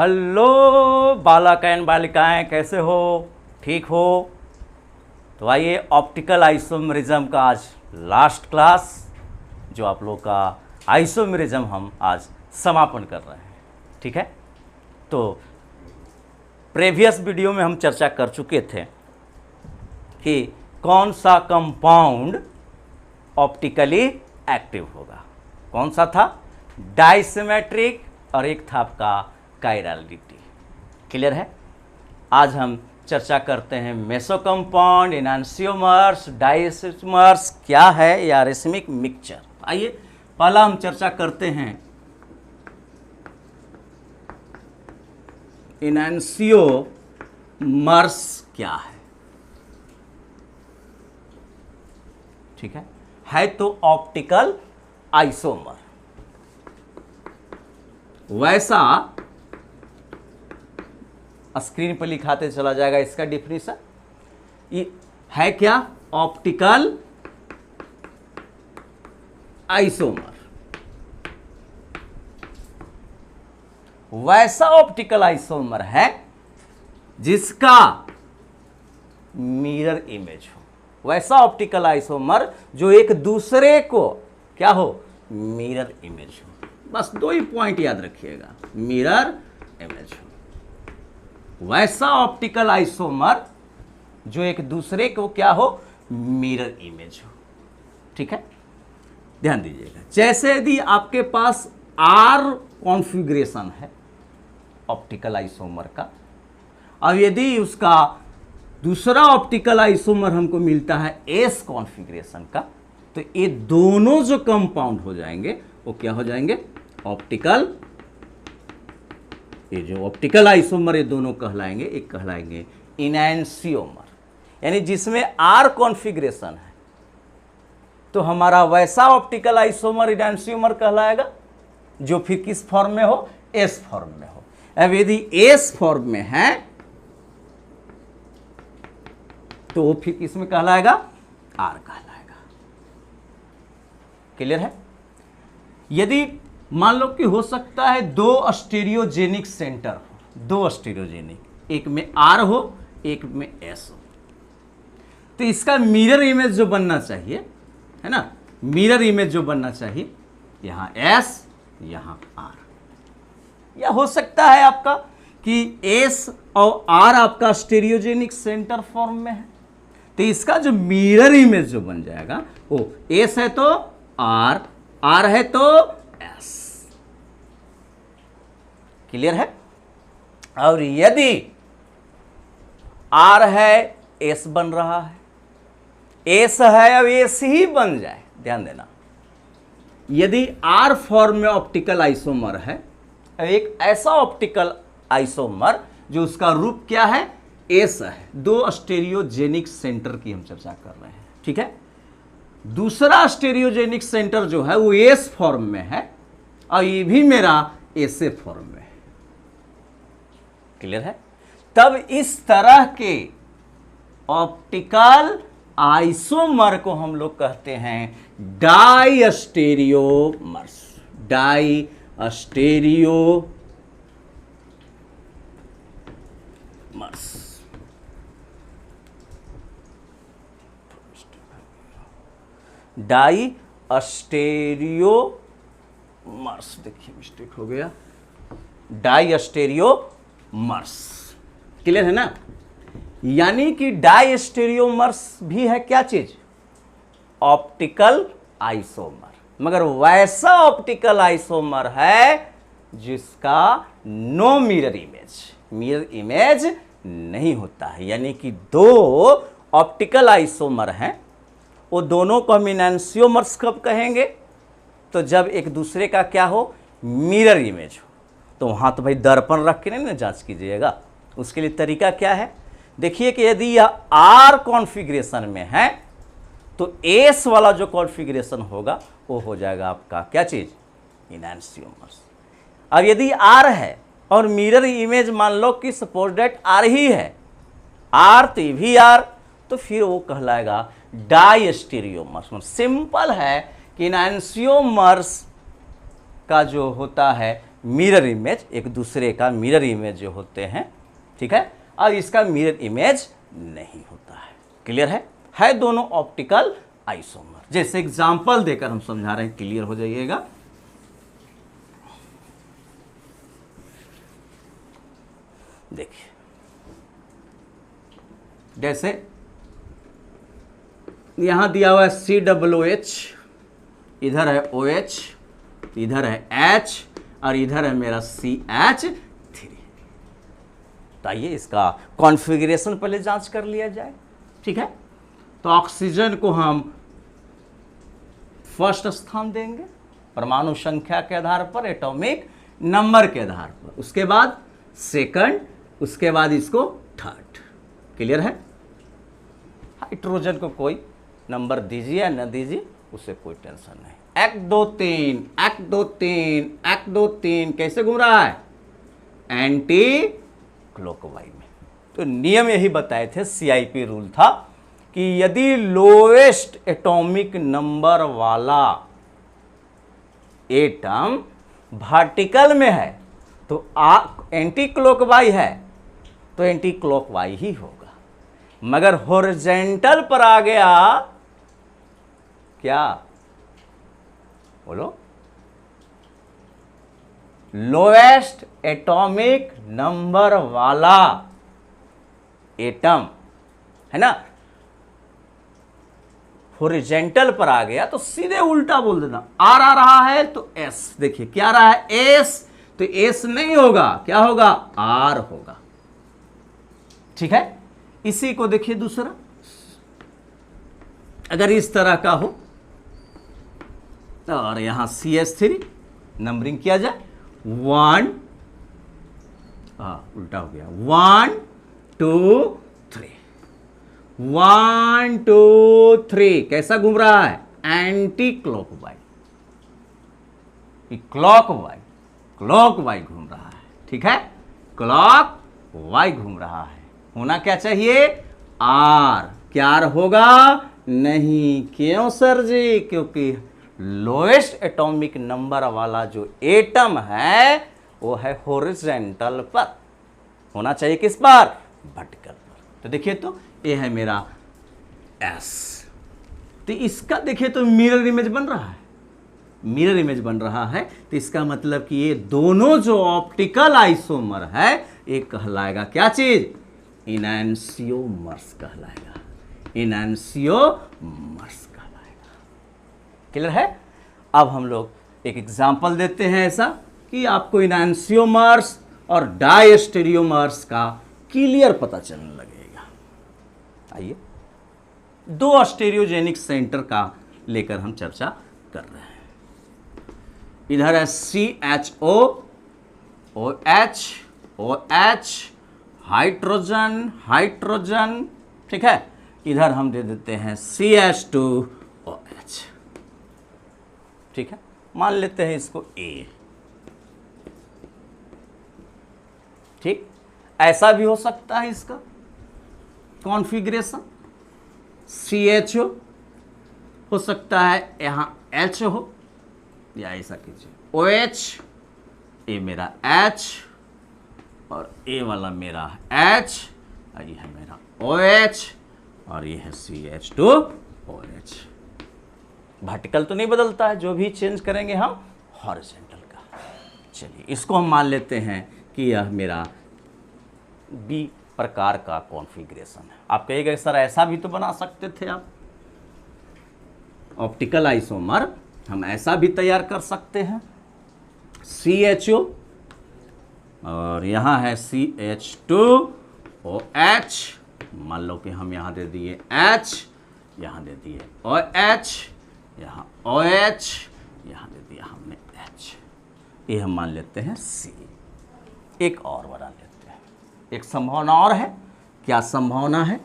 Hello बालक and बालिकाएं, कैसे हो? ठीक हो? तो आइए, ऑप्टिकल आइसोमेरिज्म का आज लास्ट क्लास, जो आप लोग का आइसोमेरिज्म हम आज समापन कर रहे हैं। ठीक है, तो प्रीवियस वीडियो में हम चर्चा कर चुके थे कि कौन सा कंपाउंड ऑप्टिकली एक्टिव होगा। कौन सा था? डाइसिमेट्रिक, और एक था आपका कायरलिटी। क्लियर है? आज हम चर्चा करते हैं मेसो कंपाउंड, एनांसियोमर्स, डाइसोमर्स क्या है, या रेसमिक मिक्सचर। आइए पहला हम चर्चा करते हैं एनांसियोमर्स क्या है। ठीक है तो ऑप्टिकल आइसोमर। वैसा स्क्रीन पर लिखाते चला जाएगा इसका डिफिनीशन। ये है क्या? Optical isomer. वैसा ऑप्टिकल आइसोमर है जिसका मिरर इमेज हो। वैसा ऑप्टिकल आइसोमर जो एक दूसरे को क्या हो? मिरर इमेज हो। बस दो ही पॉइंट याद रखिएगा, मिरर इमेज हो। वैसा ऑप्टिकल आइसोमर जो एक दूसरे को क्या हो? मिरर इमेज हो। ठीक है, ध्यान दीजिएगा। जैसे यदि आपके पास आर कॉन्फ़िगरेशन है ऑप्टिकल आइसोमर का, अब यदि उसका दूसरा ऑप्टिकल आइसोमर हमको मिलता है एस कॉन्फ़िगरेशन का, तो ये दोनों जो कंपाउंड हो जाएंगे वो क्या हो जाएंगे? ऑप्टिकल। ये जो ऑप्टिकल आइसोमर ये दोनों कहलाएंगे, एक कहलाएंगे एनांसियोमर। यानी जिसमें आर कॉन्फ़िगरेशन है तो हमारा वैसा ऑप्टिकल आइसोमर एनांसियोमर कहलाएगा, जो फिर किस फॉर्म में हो? एस फॉर्म में हो। अब यदि एस फॉर्म में है तो वो फिर किस में कहलाएगा? आर कहलाएगा। क्लियर है? यदि मान लो कि हो सकता है दो स्टेरियोजेनिक सेंटर हो, दो स्टेरियोजेनिक, एक में आर हो एक में एस हो, तो इसका मिरर इमेज जो बनना चाहिए है ना, मिरर इमेज जो बनना चाहिए, यहां एस यहां आर। या हो सकता है आपका कि एस और आर आपका स्टेरियोजेनिक सेंटर फॉर्म में है, तो इसका जो मिरर इमेज जो बन जाएगा वो एस है तो आर, आर है तो एस। क्लियर है? और यदि आर है, एस बन रहा है, एस है, अब एस ही बन जाए। ध्यान देना, यदि आर फॉर्म में ऑप्टिकल आइसोमर है, एक ऐसा ऑप्टिकल आइसोमर जो उसका रूप क्या है? एस है। दो स्टेरियोजेनिक सेंटर की हम चर्चा कर रहे हैं। ठीक है, दूसरा स्टेरियोजेनिक सेंटर जो है वो एस फॉर्म में है और ये भी मेरा एस फॉर्म में है। क्लियर है? तब इस तरह के ऑप्टिकल आइसोमर को हम लोग कहते हैं डाइस्टेरियोमर्स। डाइस्टेरियोमर्स। डाइस्टेरियोमर्स, देखिए मिस्टेक हो गया, डाइस्टेरियोमर्स। क्लियर है ना? यानी कि डाइस्टेरियोमर्स भी है क्या चीज? ऑप्टिकल आइसोमर, मगर वैसा ऑप्टिकल आइसोमर है जिसका no mirror image, mirror image नहीं होता है। यानी कि दो ऑप्टिकल आइसोमर हैं, वो दोनों को हम एनांसियोमर्स कब कहेंगे? तो जब एक दूसरे का क्या हो? मिरर इमेज हो। तो वहाँ तो भाई दर्पण रख के नहीं ना जांच कीजिएगा। उसके लिए तरीका क्या है? देखिए कि यदि यह आर कॉन्फ़िगरेशन में है तो एस वाला जो कॉन्फ़िगरेशन होगा वो हो जाएगा आपका क्या चीज़? एनांसियोमर्स। अब यदि आर है और मिरर इमेज मान लो कि सपोज दैट आर ही है, आर तो ये भी आर, तो फिर वो कहलाएगा डाइस्टेरियोमर्स। सिंपल है कि एनांसियोमर्स का जो होता है मिरर इमेज, एक दूसरे का मिरर इमेज जो होते हैं, ठीक है। और इसका मिरर इमेज नहीं होता है। क्लियर है दोनों ऑप्टिकल आइसोमर। जैसे एग्जांपल देकर हम समझा रहे हैं, क्लियर हो जाइएगा। देखिए, जैसे यहां दिया हुआ है COOH, इधर है OH, इधर है H और इधर है मेरा CH3। तो आइए इसका कॉन्फ़िगरेशन पहले जांच कर लिया जाए, ठीक है। तो ऑक्सीजन को हम फर्स्ट स्थान देंगे परमाणु संख्या के आधार पर, एटॉमिक नंबर के आधार पर, उसके बाद सेकंड, उसके बाद इसको थर्ड। क्लियर है। हाइड्रोजन को कोई नंबर दीजिए या न दीजिए, उससे कोई टेंशन नहीं। 1 2 3 1 2 3 1 2 3 कैसे घूम रहा है? एंटी क्लॉकवाइज में। तो नियम यही बताए थे, CIP रूल था कि यदि लोएस्ट एटॉमिक नंबर वाला एटम वर्टिकल में है तो एंटी क्लॉकवाइज है तो एंटी क्लॉकवाइज ही होगा। मगर हॉरिजॉन्टल पर आ गया, क्या बोलो? लोएस्ट एटॉमिक नंबर वाला एटम है ना, हॉरिजॉन्टल पर आ गया तो सीधे उल्टा बोल देना। आर आ रहा है तो एस, देखिए क्या आ रहा है? एस, तो एस नहीं होगा, क्या होगा? आर होगा। ठीक है। इसी को देखिए दूसरा, अगर इस तरह का हो और यहां CH3 नंबरिंग किया जाए, 1, उल्टा हो गया, 1 2 3 1 2 3 कैसा घूम रहा है? एंटी क्लॉकवाइज, क्लॉकवाइज घूम रहा है। ठीक है, क्लॉकवाइज घूम रहा है। होना क्या चाहिए? आर। क्या आर होगा? नहीं। क्यों सर जी? क्योंकि लोएस्ट एटॉमिक नंबर वाला जो एटम है वो है हॉरिजॉन्टल पर, होना चाहिए किस पर? वर्टिकल पर। तो देखिए, तो ये है मेरा एस। तो इसका देखिए तो मिरर इमेज बन रहा है, मिरर इमेज बन रहा है। तो इसका मतलब कि ये दोनों जो ऑप्टिकल आइसोमर है ये कहलाएगा क्या चीज? इनैंसियोमर्स कहलाएगा, इनैंसियोमर्स कहलाएगा। क्लियर है। अब हम लोग एक एग्जांपल देते हैं ऐसा कि आपको इनैंसियोमर्स और डायस्टेरियोमर्स का क्लियर पता चलने लगेगा। आइए, 2 स्टेरियोजेनिक सेंटर का लेकर हम चर्चा कर रहे हैं। इधर है CHO, OH, OH, hydrogen, hydrogen. ठीक है। इधर हम दे देते हैं CH2OH। ठीक है, मान लेते हैं इसको A। ठीक, ऐसा भी हो सकता है इसका कॉन्फ़िगरेशन, CHO हो सकता है, यहां H हो, या ऐसा कीजिए OH, ये मेरा H और ये वाला मेरा H और ये है मेरा OH और ये है CH2OH। वर्टिकल तो नहीं बदलता है, जो भी चेंज करेंगे हम हॉरिजॉन्टल का। चलिए, इसको हम मान लेते हैं कि यह मेरा B प्रकार का कॉन्फ़िगरेशन है। आप कहिएगा सर ऐसा भी तो बना सकते थे आप, ऑप्टिकल आइसोमर हम ऐसा भी तैयार कर सकते हैं। CHO और यहाँ है CH2OH, मान लो कि हम यहाँ दे दिए H, यहाँ दे दिए OH, यहाँ OH, यहाँ दे दिया हमने H। ये हम मान लेते हैं C। एक और बना लेते हैं, एक संभावना और है। क्या संभावना है?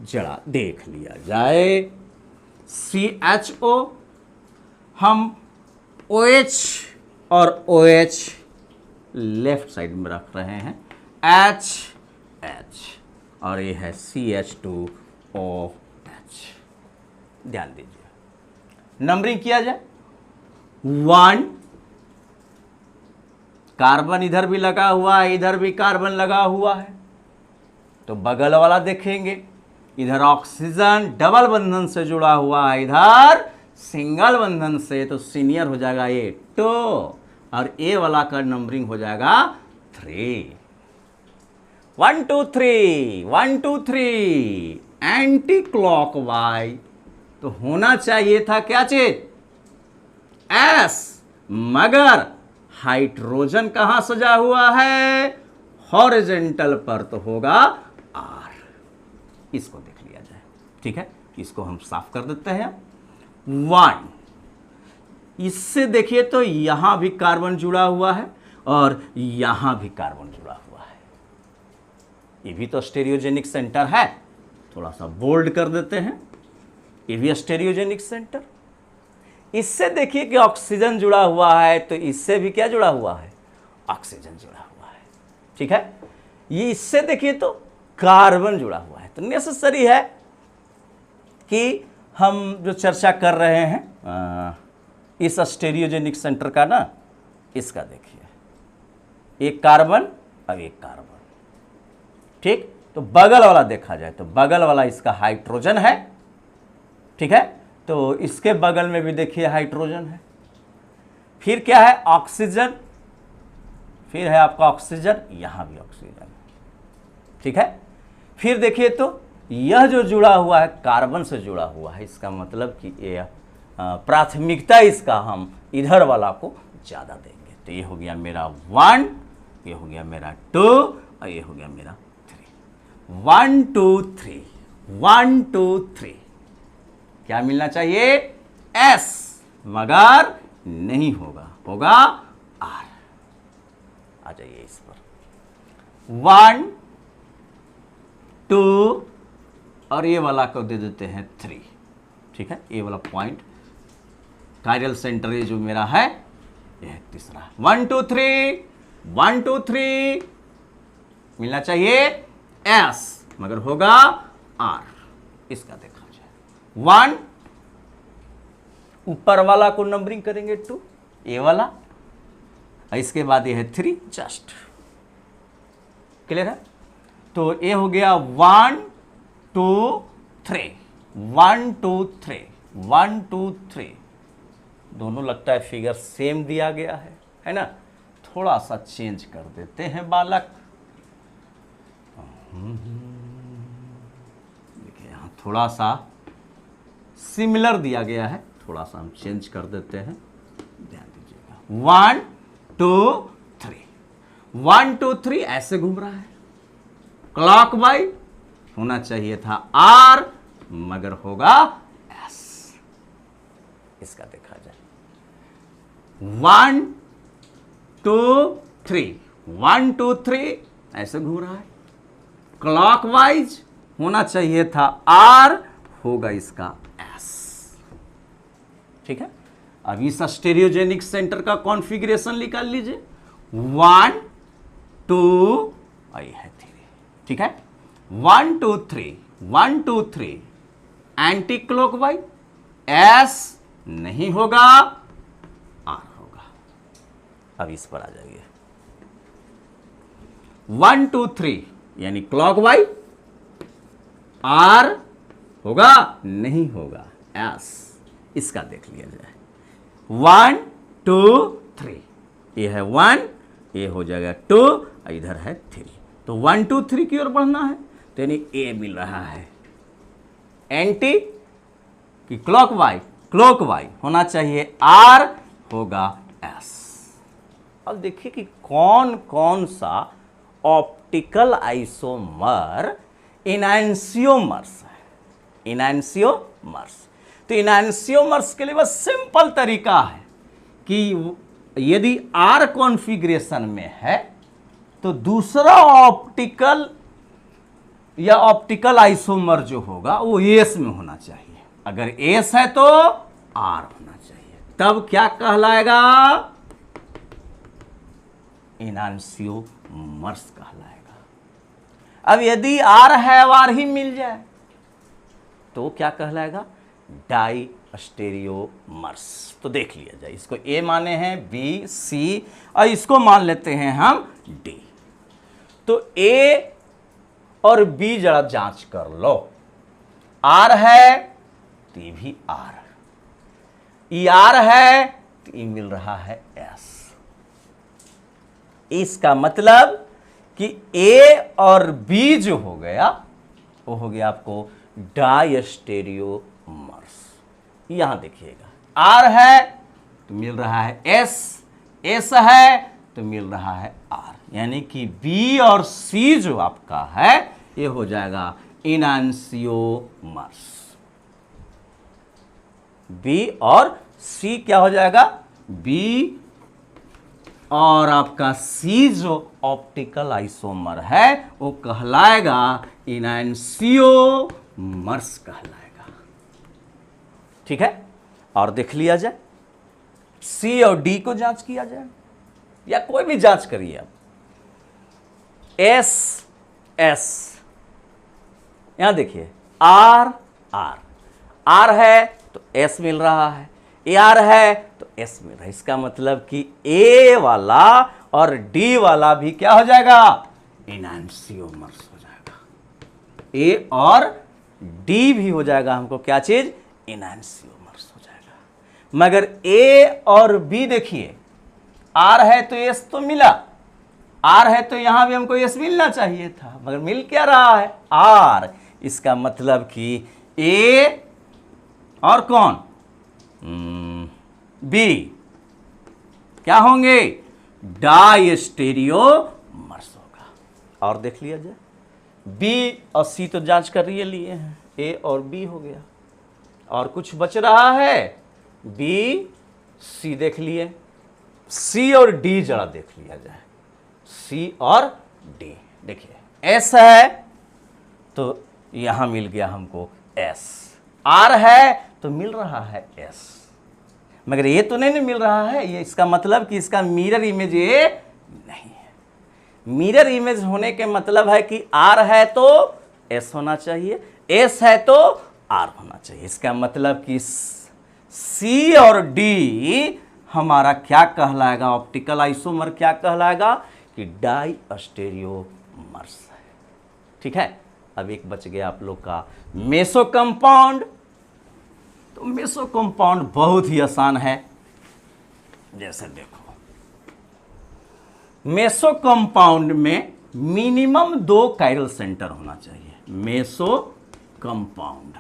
जरा देख लिया जाए। CHO हम OH और OH लेफ्ट साइड में रख रहे हैं, H और ये है CH2OH। ध्यान दीजिए, नंबरिंग किया जाए, 1 कार्बन इधर भी लगा हुआ है, इधर भी कार्बन लगा हुआ है, तो बगल वाला देखेंगे, इधर ऑक्सीजन डबल बंधन से जुड़ा हुआ है, इधर सिंगल बंधन से, तो सीनियर हो जाएगा ये 2 और ए वाला का नंबरिंग हो जाएगा 3। 1 2 3 1 2 3 एंटी क्लॉकवाइज, तो होना चाहिए था क्या चीज? एस, मगर हाइड्रोजन कहां सजा हुआ है? हॉरिजॉन्टल पर, तो होगा आर। इसको देख लिया जाए, ठीक है, इसको हम साफ कर देते हैं। 1, इससे देखिए तो यहां भी कार्बन जुड़ा हुआ है और यहां भी कार्बन जुड़ा हुआ है, ये भी तो स्टेरियोजेनिक सेंटर है, थोड़ा सा बोल्ड कर देते हैं, ये भी स्टेरियोजेनिक सेंटर। इससे देखिए कि ऑक्सीजन जुड़ा हुआ है, तो इससे भी क्या जुड़ा हुआ है? ऑक्सीजन जुड़ा हुआ है, ठीक है। ये इससे देखिए तो कार्बन जुड़ा हुआ है, तो नेसेसरी है कि हम जो चर्चा कर रहे हैं इस स्टेरियोजेनिक सेंटर का ना, इसका देखिए, एक कार्बन अब एक कार्बन, ठीक। तो बगल वाला देखा जाए तो बगल वाला इसका हाइड्रोजन है, ठीक है, तो इसके बगल में भी देखिए हाइड्रोजन है, फिर क्या है? ऑक्सीजन, फिर है आपका ऑक्सीजन, यहां भी ऑक्सीजन, ठीक है। फिर देखिए तो यह जो जुड़ा हुआ है कार्बन से जुड़ा हुआ है, इसका मतलब कि ये प्राथमिकता इसका हम इधर वाला को ज्यादा देंगे, तो ये हो गया मेरा 1, ये हो गया मेरा 2 और ये हो गया मेरा 3। 1 2 3 1 2 3, क्या मिलना चाहिए? एस, मगर नहीं होगा, होगा आर। आ जाइए इस पर। 1 2 और ये वाला को दे देते हैं 3, ठीक है, ये वाला पॉइंट कायरल सेंटर ये जो मेरा है, ये है तीसरा। 1 2 3 1 2 3 मिलना चाहिए एस, मगर होगा आर। इसका देखा जाए 1, ऊपर वाला को नंबरिंग करेंगे 2, ए वाला, इसके बाद ये है 3, जस्ट क्लियर है। तो ये हो गया 1 2 3 1 2 3 1 2 3, दोनों लगता है फिगर सेम दिया गया है ना। थोड़ा सा चेंज कर देते हैं बालक, देखिए यहाँ थोड़ा सा सिमिलर दिया गया है, थोड़ा सा हम चेंज कर देते हैं, ध्यान दीजिएगा। 1 2 3 1 2 3 ऐसे घूम रहा है, क्लॉकवाइज होना चाहिए था आर, मगर होगा एस। इसका देखा जाए 1 2 3 1 2 3 ऐसे घूम रहा है, क्लॉकवाइज होना चाहिए था आर, होगा इसका एस, ठीक है। अब इस स्टेरियोजेनिक सेंटर का कॉन्फ़िगरेशन निकाल लीजिए। 1 2 और ये है 3, ठीक है। 1 2 3 1 2 3 एंटी क्लॉकवाइज, एस नहीं होगा, आर होगा। अब इस पर आ जाइए। 1 2 3 यानी क्लॉकवाइज, आर होगा नहीं होगा, एस। इसका देख लिया जाए। 1 2 3, ये है 1, ये हो जाएगा 2 और इधर है 3, तो 1 2 3 की ओर बढ़ना है, तो यानी ए मिल रहा है। एंटी कि क्लॉकवाइज, क्लॉकवाइज होना चाहिए आर, होगा एस। अब देखिए कि कौन कौन सा ऑप्टिकल आइसोमर इनैंशियोमर्स है। इनैंशियोमर्स, तो इनैंशियोमर्स के लिए बस सिंपल तरीका है कि यदि आर कॉन्फ़िगरेशन में है तो दूसरा ऑप्टिकल या ऑप्टिकल आइसोमर जो होगा वो एस में होना चाहिए। अगर एस है तो आर होना चाहिए, तब क्या कहलाएगा? इनैंशियोमर्स कहलाएगा। अब यदि आर है और आर ही मिल जाए तो क्या कहलाएगा? डाई स्टेरियोमर्स। तो देख लिया जाए, इसको ए माने हैं, बी, सी और इसको मान लेते हैं हम डी। तो ए और बी जरा जांच कर लो, आर है तो ये भी आर, ई आर है तो ये मिल रहा है एस। इसका मतलब कि ए और बी जो हो गया वो हो गया आपको डायस्टेरियोमर्स। यहां देखिएगा, आर है तो मिल रहा है एस, एस है तो मिल रहा है आर, यानी कि बी और सी जो आपका है ये हो जाएगा इनांसियोमर्स। बी और सी क्या हो जाएगा, बी और आपका सी जो ऑप्टिकल आइसोमर है वो कहलाएगा इनांसियोमर्स कहलाएगा। ठीक है, और देख लिया जाए, सी और डी को जांच किया जाए या कोई भी जांच करिए आप। एस एस, यहां देखिए, आर आर, आर है तो एस मिल रहा है, ए आर है तो एस मिल रहा है। इसका मतलब कि ए वाला और डी वाला भी क्या हो जाएगा, इनांसियोमर्स हो जाएगा। ए और डी भी हो जाएगा हमको क्या चीज, इनांसियोमर्स हो जाएगा। मगर ए और बी देखिए, आर है तो एस तो मिला, आर है तो यहां भी हमको एस मिलना चाहिए था, मगर मिल क्या रहा है, आर। इसका मतलब कि ए और कौन, बी क्या होंगे, डायस्टेरियोमर्स होगा। और देख लिया जाए, बी और सी तो जांच कर लिए हैं, ए और बी हो गया, और कुछ बच रहा है, बी सी देख लिए, सी और डी जरा देख लिया जाए, सी और डी। देखिए एस है तो यहां मिल गया हमको एस, आर है तो मिल रहा है एस, मगर ये तो नहीं मिल रहा है, ये इसका मतलब कि इसका मिरर इमेज ये नहीं है। मिरर इमेज होने के मतलब है कि आर है तो एस होना चाहिए, एस है तो आर होना चाहिए। इसका मतलब कि सी और डी हमारा क्या कहलाएगा, ऑप्टिकल आइसोमर क्या कहलाएगा कि डायस्टेरियोमर्स है। ठीक है, अब एक बच गया आप लोग का मेसो कंपाउंड। तो मेसो कंपाउंड बहुत ही आसान है, जैसे देखो, मेसो कंपाउंड में मिनिमम 2 कायरल सेंटर होना चाहिए। मेसो कंपाउंड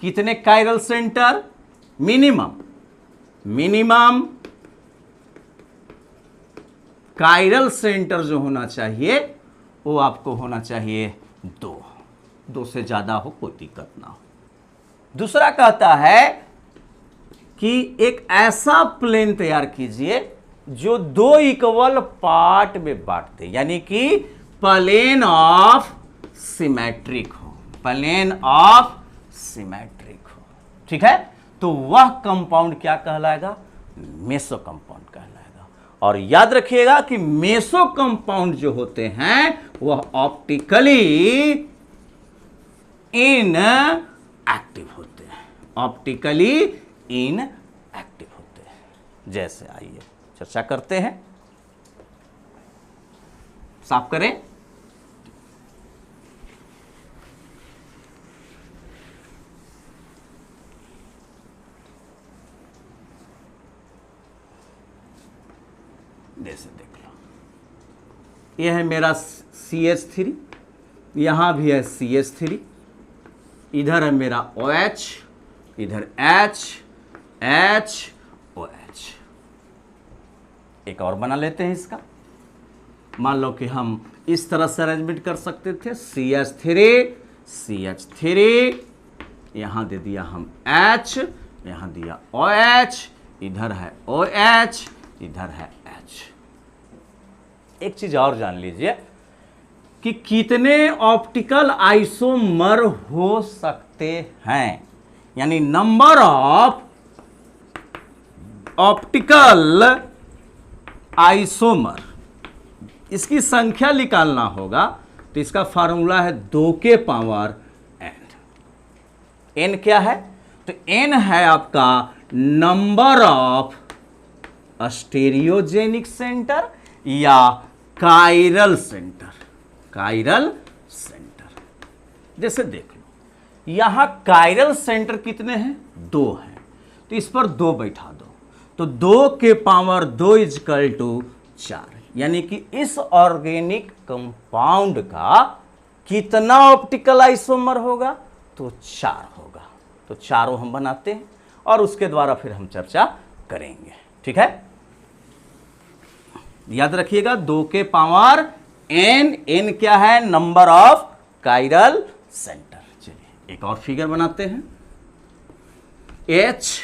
कितने chiral centre, minimum chiral centre जो होना चाहिए वो आपको होना चाहिए 2 से ज्यादा हो कोई दिक्कत ना हो। दूसरा कहता है कि एक ऐसा प्लेन तैयार कीजिए जो 2 इक्वल पार्ट में बांट दे, यानी कि प्लेन ऑफ सिमेट्रिक हो, प्लेन ऑफ सिमेट्रिक हो। ठीक है, तो वह कंपाउंड क्या कहलाएगा, मेसो कंपाउंड कहलाएगा। और याद रखिएगा कि मेसो कंपाउंड जो होते हैं वह ऑप्टिकली इनएक्टिव होते हैं, ऑप्टिकली इनएक्टिव होते हैं। जैसे आइए चर्चा करते हैं, साफ करें। जैसे देख लो, यह है मेरा CH3, यहां भी है CH3, इधर है मेरा OH, इधर H OH। एक और बना लेते हैं इसका, मान लो कि हम इस तरह से अरेंजमेंट कर सकते थे, CH3 यहां दे दिया हम H, यहां दिया OH, इधर है OH, इधर है H। एक चीज और जान लीजिए कि कितने ऑप्टिकल आइसोमर हो सकते हैं, यानी नंबर ऑफ ऑप्टिकल आइसोमर, इसकी संख्या निकालना होगा। तो इसका फार्मूला है 2 के पावर n। n क्या है? तो n है आपका नंबर ऑफ स्टेरियोजेनिक सेंटर या कायरल सेंटर। कायरल सेंटर जैसे देख लो, यहां कायरल सेंटर कितने हैं? 2 हैं, तो इस पर 2 बैठा दो, तो 2 के पावर 2 इजकल टू 4, यानी कि इस ऑर्गेनिक कंपाउंड का कितना ऑप्टिकल आइसोमर होगा? तो 4 होगा। तो चारों हम बनाते हैं और उसके द्वारा फिर हम चर्चा करेंगे। ठीक है, याद रखिएगा 2 के पावर n क्या है? Number of chiral centre. चलिए एक और फिगर बनाते हैं। HOH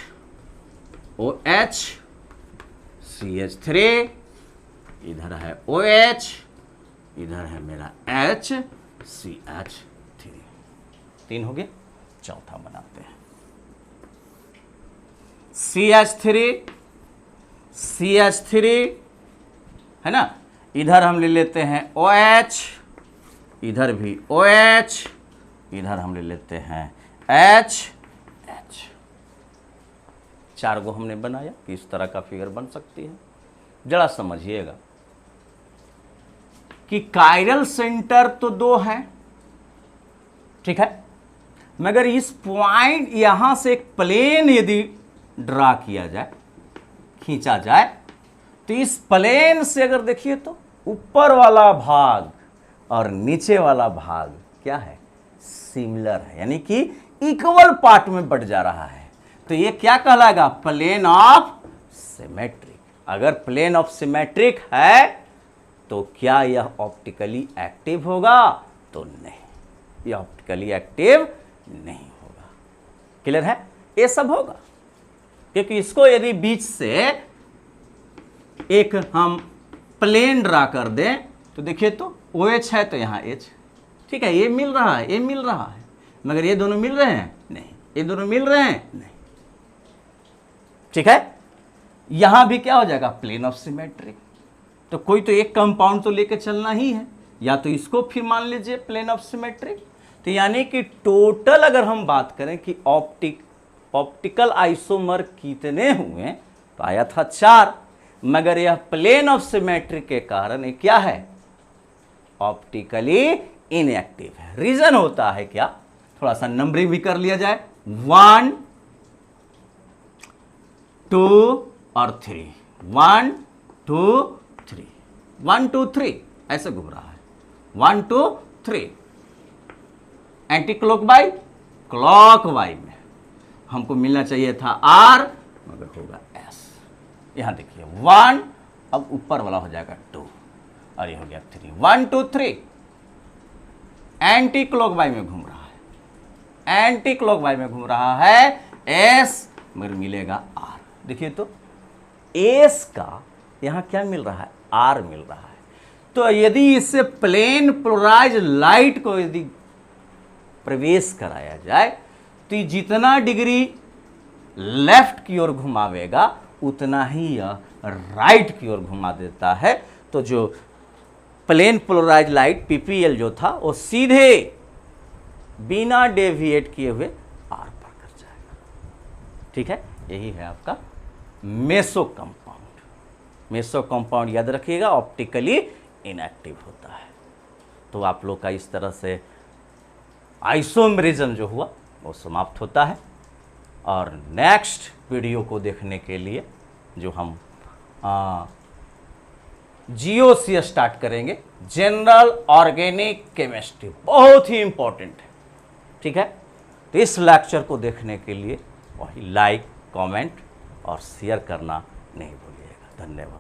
CH3, इधर है OH, इधर है मेरा HCH3, 3 हो गए। चौथा बनाते हैं CH3 है ना, इधर हम ले लेते हैं OH, इधर भी OH, इधर हम ले लेते हैं H। 4 गो हमने बनाया कि इस तरह का फिगर बन सकती है। जरा समझिएगा कि कायरल सेंटर तो 2 है, ठीक है, मगर इस पॉइंट यहां से एक प्लेन यदि ड्रा किया जाए, खींचा जाए, तो इस प्लेन से अगर देखिए तो ऊपर वाला भाग और नीचे वाला भाग क्या है? सिमिलर है, यानी कि इक्वल पार्ट में बढ़ जा रहा है। तो ये क्या कहलाएगा? Plane of symmetric. अगर प्लेन ऑफ सिमेट्रिक है तो क्या यह ऑप्टिकली एक्टिव होगा? तो नहीं, यह ऑप्टिकली एक्टिव नहीं होगा। क्लियर है? ये सब होगा क्योंकि इसको यदि बीच से एक हम प्लेन ड्रा कर दें तो देखिए तो OH है तो यहाँ H, ठीक है, ये मिल रहा है, ये मिल रहा है, मगर ये दोनों मिल रहे हैं? नहीं। ये दोनों मिल रहे हैं? नहीं। ठीक है, यहां भी क्या हो जाएगा? Plane of symmetric. तो कोई तो एक कंपाउंड तो लेके चलना ही है, या तो इसको फिर मान लीजिए प्लेन ऑफ सिमेट्रिक। तो यानी कि टोटल अगर हम बात करें कि ऑप्टिकल आइसोमर कितने हुए, तो आया था 4, मगर यह प्लेन ऑफ सिमेट्रिक के कारण ये क्या है? ऑप्टिकली इनएक्टिव है। रीजन होता है क्या? थोड़ा सा नंबरिंग भी कर लिया जाए। 1 2 और 3, 1 2 3, 1 2 3 ऐसे घूम रहा है। 1 2 3 एंटी क्लॉकवाइज, क्लॉकवाइज में हमको मिलना चाहिए था R, मगर होगा S। यहां देखिए 1, अब ऊपर वाला हो जाएगा 2 और ये हो गया 3। 1 2 3 एंटी क्लॉकवाइज में घूम रहा है, एंटी क्लॉकवाइज में घूम रहा है S, मगर मिलेगा R। देखिए तो S का यहां क्या मिल रहा है? R मिल रहा है। तो यदि इससे प्लेन पोलराइज लाइट को यदि प्रवेश कराया जाए तो ये जितना डिग्री लेफ्ट की ओर घुमावेगा उतना ही यह राइट की ओर घुमा देता है। तो जो प्लेन पोलराइज लाइट PPL जो था वो सीधे बिना डेविएट किए हुए R पर कर जाएगा। ठीक है, यही है आपका मेसो कंपाउंड। मेसो कंपाउंड याद रखिएगा ऑप्टिकली इनएक्टिव होता है। तो आप लोग का इस तरह से आइसोमेरिज्म जो हुआ वो समाप्त होता है। और नेक्स्ट वीडियो को देखने के लिए जो हम GOC स्टार्ट करेंगे, जनरल ऑर्गेनिक केमिस्ट्री, बहुत ही इंपॉर्टेंट है। ठीक है, तो इस लेक्चर को देखने के लिए वही लाइक, कमेंट और शेयर करना नहीं भूलिएगा। धन्यवाद।